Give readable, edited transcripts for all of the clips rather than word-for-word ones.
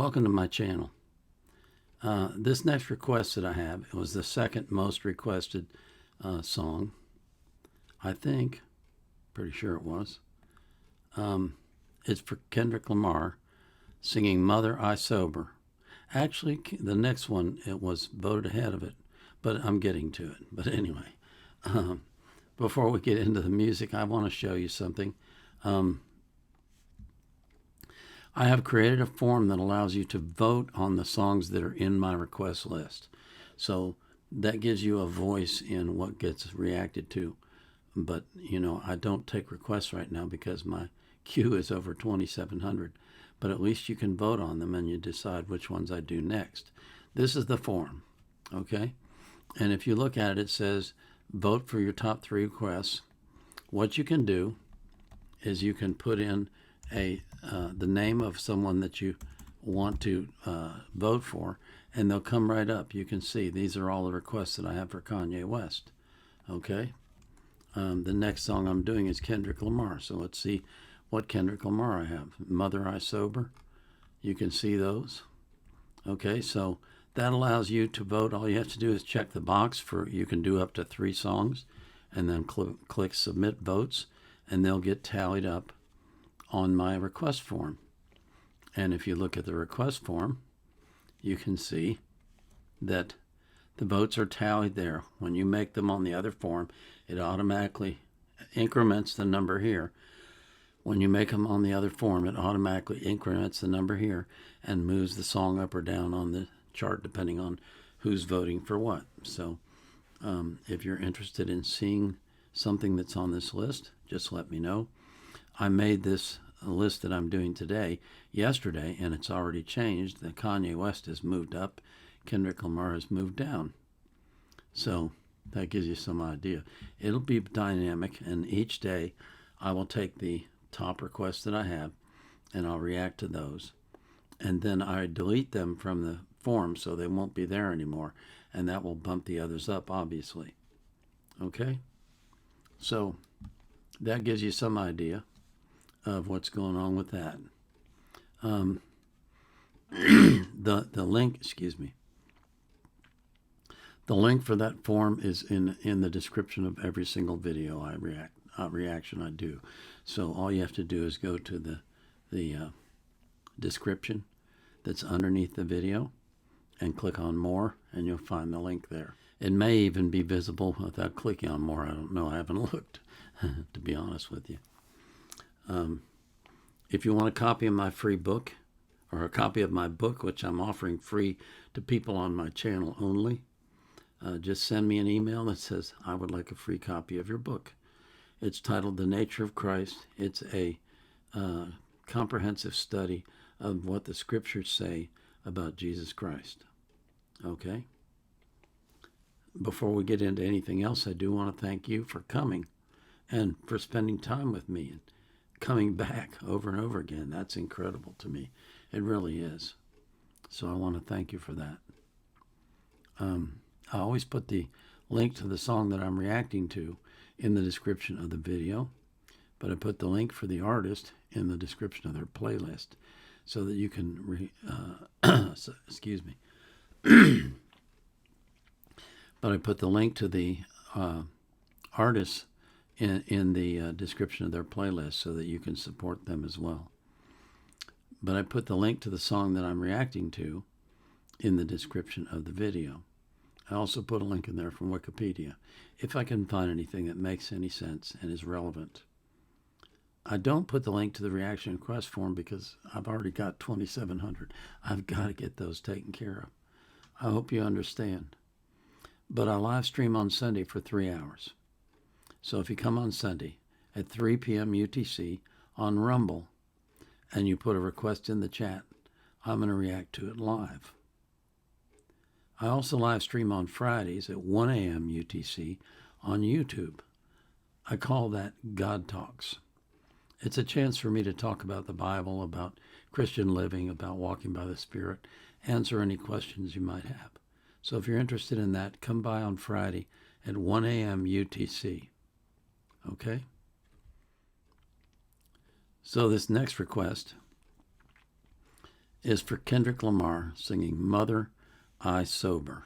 Welcome to my channel. This next request that I have, it was the second most requested song, I think. Pretty sure it was. It's for Kendrick Lamar singing Mother I Sober. Actually, the next one, it was voted ahead of it, but I'm getting to it. But anyway, before we get into the music, I want to show you something. I have created a form that allows you to vote on the songs that are in my request list. So that gives you a voice in what gets reacted to. But, I don't take requests right now because my queue is over 2,700. But at least you can vote on them and you decide which ones I do next. This is the form, okay? And if you look at it, it says vote for your top 3 requests. What you can do is you can put in the name of someone that you want to vote for, and they'll come right up. You can see these are all the requests that I have for Kanye West. Okay. The next song I'm doing is Kendrick Lamar. So let's see what Kendrick Lamar I have. Mother I Sober. You can see those. Okay, so that allows you to vote. All you have to do is check the box for, you can do up to 3 songs, and then click Submit Votes, and they'll get tallied up on my request form. And if you look at the request form, you can see that the votes are tallied there. When you make them on the other form, it automatically increments the number here. When you make them on the other form, it automatically increments the number here and moves the song up or down on the chart depending on who's voting for what. So if you're interested in seeing something that's on this list, just let me know. I made this list that I'm doing today yesterday, and it's already changed. The Kanye West has moved up. Kendrick Lamar has moved down. So that gives you some idea. It'll be dynamic, and each day I will take the top requests that I have, and I'll react to those. And then I delete them from the form so they won't be there anymore, and that will bump the others up, obviously. Okay? So that gives you some idea of what's going on with that. The link, the link for that form is in the description of every single video reaction I do. So all you have to do is go to the description that's underneath the video and click on more, and you'll find the link there. It may even be visible without clicking on more. I don't know. I haven't looked, to be honest with you. If you want a copy of my free book, or a copy of my book, which I'm offering free to people on my channel only, just send me an email that says, I would like a free copy of your book. It's titled The Nature of Christ. It's a comprehensive study of what the scriptures say about Jesus Christ. Okay? Before we get into anything else, I do want to thank you for coming and for spending time with me and coming back over and over again. That's incredible to me. It really is. So I want to thank you for that. I always put the link to the song that I'm reacting to in the description of the video, but I put the link for the artist in the description of their playlist so that you can excuse me. But I put the link to the artist in the description of their playlist so that you can support them as well. But I put the link to the song that I'm reacting to in the description of the video. I also put a link in there from Wikipedia, if I can find anything that makes any sense and is relevant. I don't put the link to the reaction request form because I've already got 2,700. I've got to get those taken care of. I hope you understand. But I live stream on Sunday for 3 hours. So if you come on Sunday at 3 p.m. UTC on Rumble and you put a request in the chat, I'm going to react to it live. I also live stream on Fridays at 1 a.m. UTC on YouTube. I call that God Talks. It's a chance for me to talk about the Bible, about Christian living, about walking by the Spirit, answer any questions you might have. So if you're interested in that, come by on Friday at 1 a.m. UTC. Okay? So this next request is for Kendrick Lamar singing Mother, I Sober.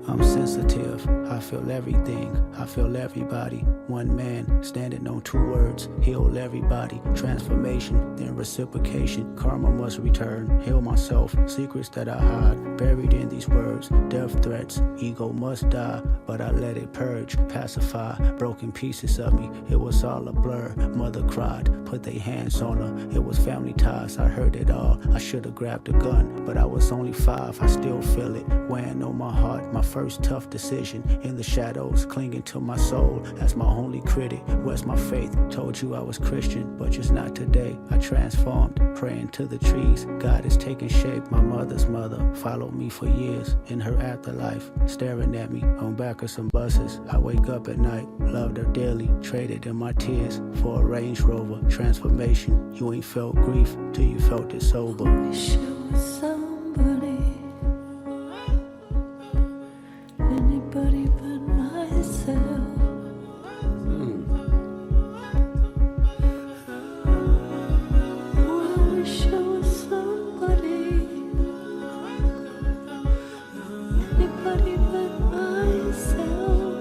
I'm sensitive, I feel everything, I feel everybody. One man standing on two words, heal everybody. Transformation, then reciprocation, karma must return. Heal myself, secrets that I hide, buried in these words. Death threats, ego must die, but I let it purge, pacify. Broken pieces of me, it was all a blur. Mother cried, put their hands on her, it was family ties, I heard it all. I should've grabbed a gun, but I was only 5, I still feel it, weighing on my heart. My first tough decision, in the shadows, clinging to my soul as my only critic. Where's my faith? Told you I was Christian, but just not today. I transformed, praying to the trees. God is taking shape. My mother's mother followed me for years in her afterlife, staring at me on back of some buses. I wake up at night, loved her dearly, traded in my tears for a Range Rover. Transformation, you ain't felt grief till you felt it sober. Wish it was somebody, anybody but myself. I wish it was somebody, anybody but myself.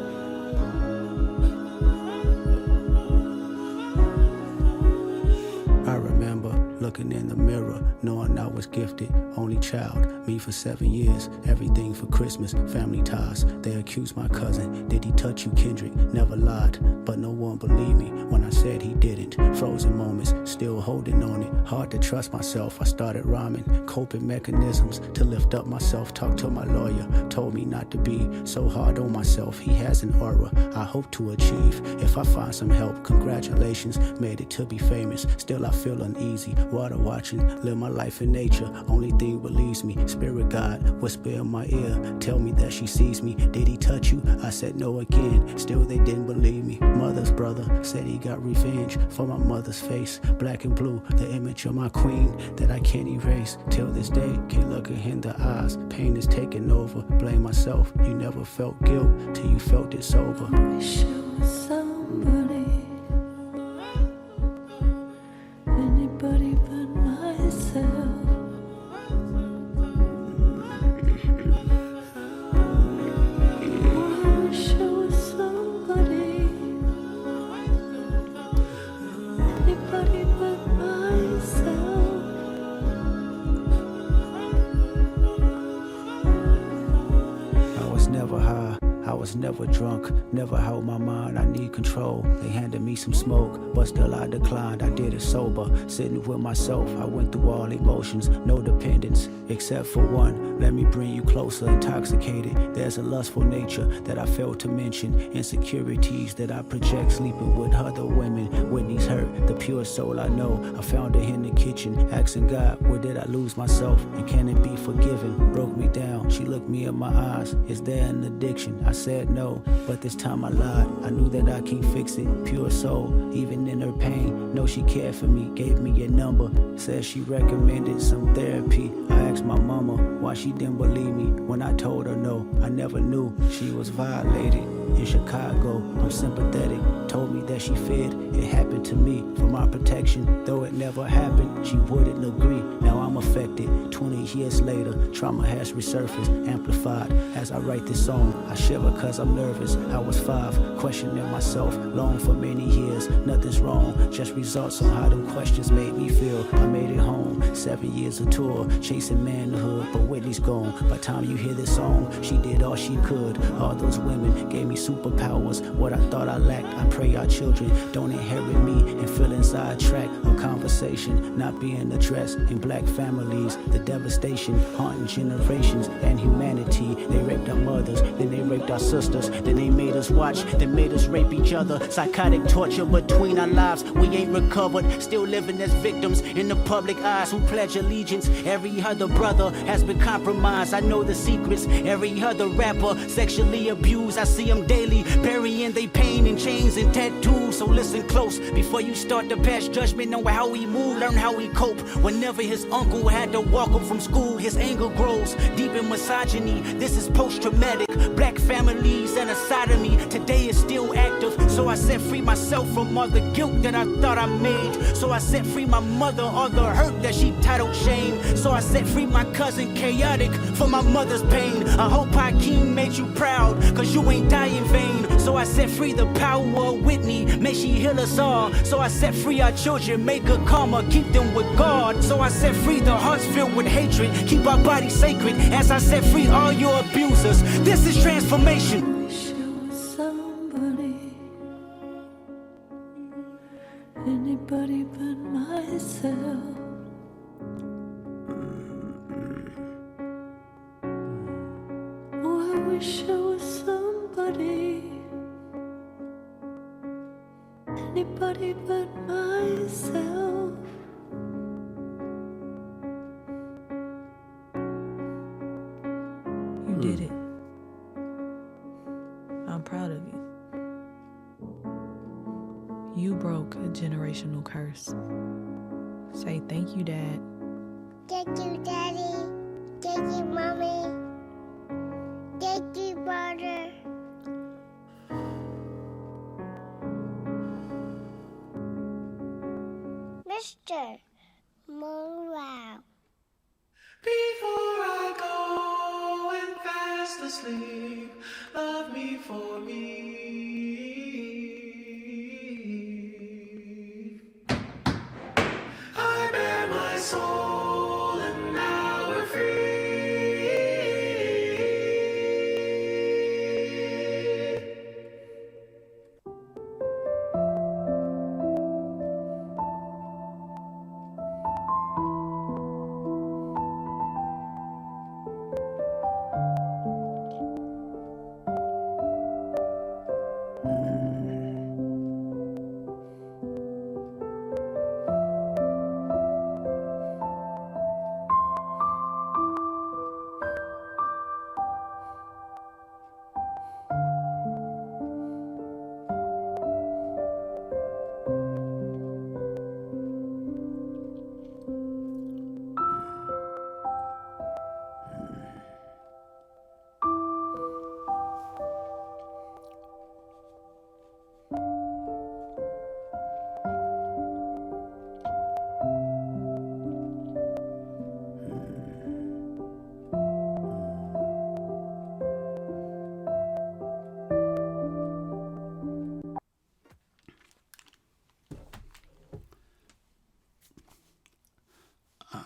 I remember looking in the mirror, knowing I was gifted, only child, me for 7 years, everything for Christmas, family ties. They accused my cousin, did he touch you, Kendrick? Never lied, but no one believed me when I said he didn't. Frozen moments, still holding on it, hard to trust myself. I started rhyming, coping mechanisms to lift up myself. Talked to my lawyer, told me not to be so hard on myself. He has an aura I hope to achieve. If I find some help, congratulations, made it to be famous. Still I feel uneasy, water watching, live my life in nature. Only thing believes me, spirit guide, whisper in my ear, tell me that she sees me. Did he touch you? I said no again, still they didn't believe me. Mother's brother said he got revenge for my mother's face. Black and blue, the image of my queen that I can't erase. Till this day, can't look her in the eyes. Pain is taking over, blame myself. You never felt guilt till you felt it sober. Wish it was somebody, anybody but myself. I wish it was somebody, anybody but myself. I was never high, I was never drunk, never held my mind, I need control. They handed me some smoke, but still I declined, I did it sober. Sitting with myself, I went through all emotions, no dependence, except for one. Let me bring you closer, intoxicated. There's a lustful nature that I failed to mention. Insecurities that I project, sleeping with other women. Whitney's hurt, the pure soul I know. I found her in the kitchen, asking God, where did I lose myself? And can it be forgiven? Broke me down, she looked me in my eyes. Is there an addiction? I said no, but this time I lied. I knew that I can't fix it. Pure soul, even in her pain. Know she cared for me, gave me a number. Said she recommended some therapy. I asked my mama why she didn't believe me when I told her no. I never knew she was violated. In Chicago, I'm sympathetic. Told me that she feared it happened to me for my protection. Though it never happened, she wouldn't agree. Now I'm affected. 20 years later, trauma has resurfaced, amplified. As I write this song, I shiver cause I'm nervous. I was 5, questioning myself, long for many years. Nothing's wrong, just results on how them questions made me feel. I made it home, 7 years of tour, chasing manhood, but Whitney's gone. By the time you hear this song, she did all she could. All those women gave me superpowers. What I thought I lacked, I pray our children don't inherit me and feel inside track of conversation not being addressed in black families. The devastation haunting generations and humanity. They raped our mothers, then they raped our sisters, then they made us watch, then made us rape each other. Psychotic torture between our lives, we ain't recovered, still living as victims in the public eyes who pledge allegiance. Every other brother has been compromise. I know the secrets. Every other rapper sexually abused. I see them daily, burying they pain in chains and tattoos. So listen close before you start to pass judgment on how he move. Learn how he cope. Whenever his uncle had to walk him from school, his anger grows deep in misogyny. This is post-traumatic. Black families and a sodomy today is still active. So I set free myself from all the guilt that I thought I made. So I set free my mother, all the hurt that she titled shame. So I set free my cousin Chaotic from my mother's pain. I hope Hakeem made you proud, cause you ain't die in vain. So I set free the power of Whitney, may she heal us all. So I set free our children, make good karma, keep them with God. So I set free the hearts filled with hatred, keep our bodies sacred. As I set free all your abusers, this is transformation. Wish I was somebody, anybody but myself. Oh, I wish I was somebody, anybody but myself. You did it. I'm proud of you. You broke a generational curse. Say thank you, Dad. Thank you, Daddy. Thank you, Mommy. Thank you, brother. Mr. Monroe. Before I go and fast asleep, love me for me. I bear my soul and now we're free.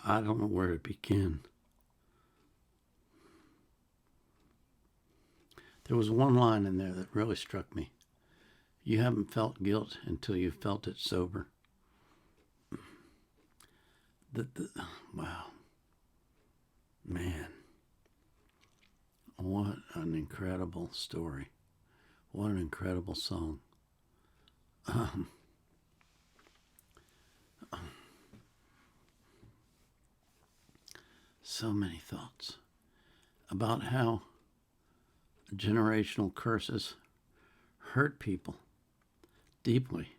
I don't know where to begin. There was one line in there that really struck me. You haven't felt guilt until you felt it sober. Wow. Man. What an incredible story. What an incredible song. So many thoughts about how generational curses hurt people deeply,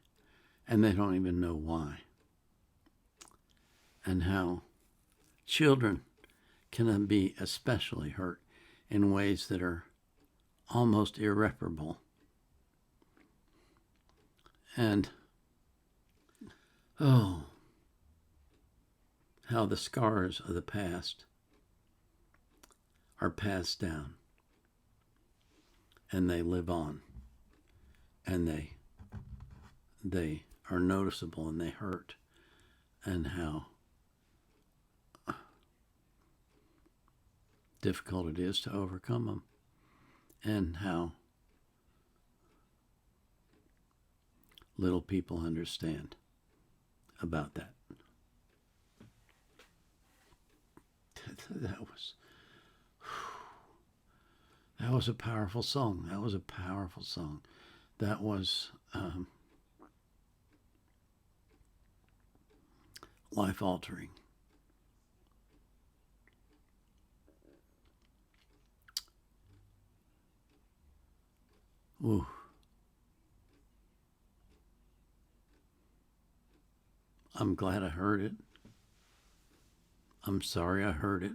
and they don't even know why. And how children can be especially hurt in ways that are almost irreparable. And, oh, how the scars of the past are passed down and they live on and they are noticeable and they hurt, and how difficult it is to overcome them, and how little people understand about that. That was a powerful song. That was a powerful song. That was life altering. Ooh. I'm glad I heard it. I'm sorry I heard it.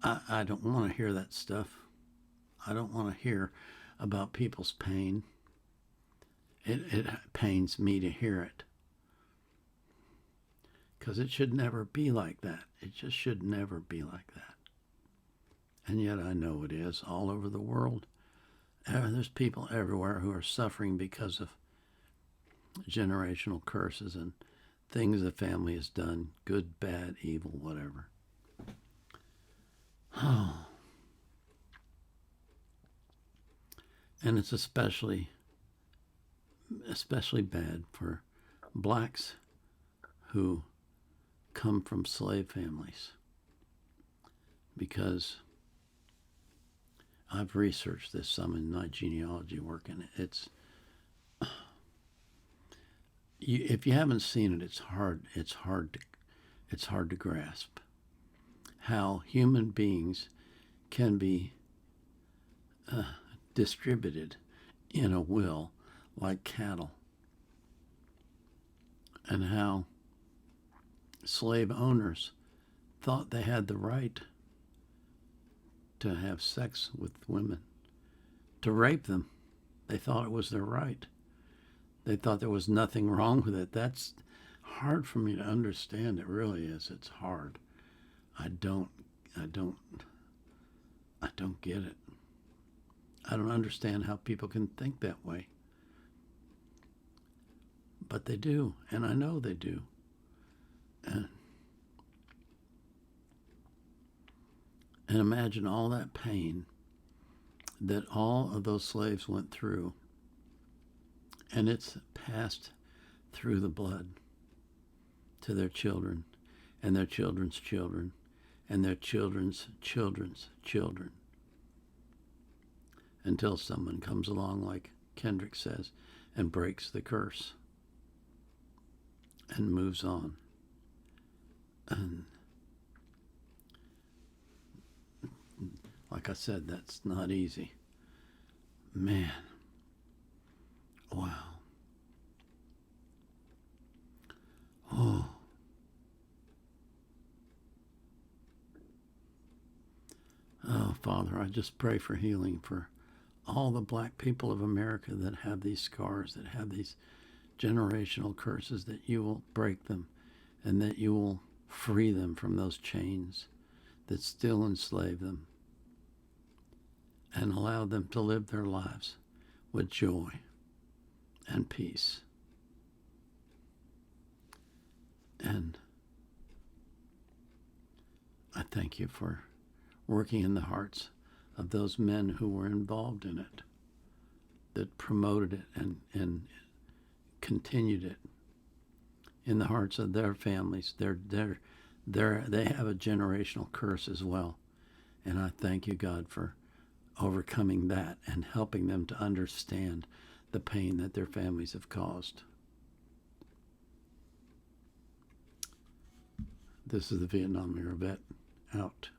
I don't want to hear that stuff. I don't want to hear about people's pain. It pains me to hear it. Because it should never be like that. It just should never be like that. And yet I know it is all over the world. There's people everywhere who are suffering because of generational curses and things the family has done, good, bad, evil, whatever. Oh. And it's especially bad for blacks who come from slave families, because I've researched this some in my genealogy work, and if you haven't seen it, it's hard to grasp how human beings can be distributed in a will like cattle, and how slave owners thought they had the right to have sex with women, to rape them. They thought it was their right. They thought there was nothing wrong with it. That's hard for me to understand. It really is. It's hard. I don't get it. I don't understand how people can think that way. But they do, and I know they do. And imagine all that pain that all of those slaves went through, and it's passed through the blood to their children and their children's children and their children's children's children, until someone comes along, like Kendrick says, and breaks the curse and moves on. And like I said, that's not easy. Man. Wow. Oh. Oh, Father, I just pray for healing for all the black people of America that have these scars, that have these generational curses, that you will break them and that you will free them from those chains that still enslave them, and allow them to live their lives with joy and peace. And I thank you for working in the hearts of those men who were involved in it, that promoted it and continued it in the hearts of their families. They have a generational curse as well. And I thank you, God, for overcoming that and helping them to understand the pain that their families have caused. This is the Vietnam era vet, out.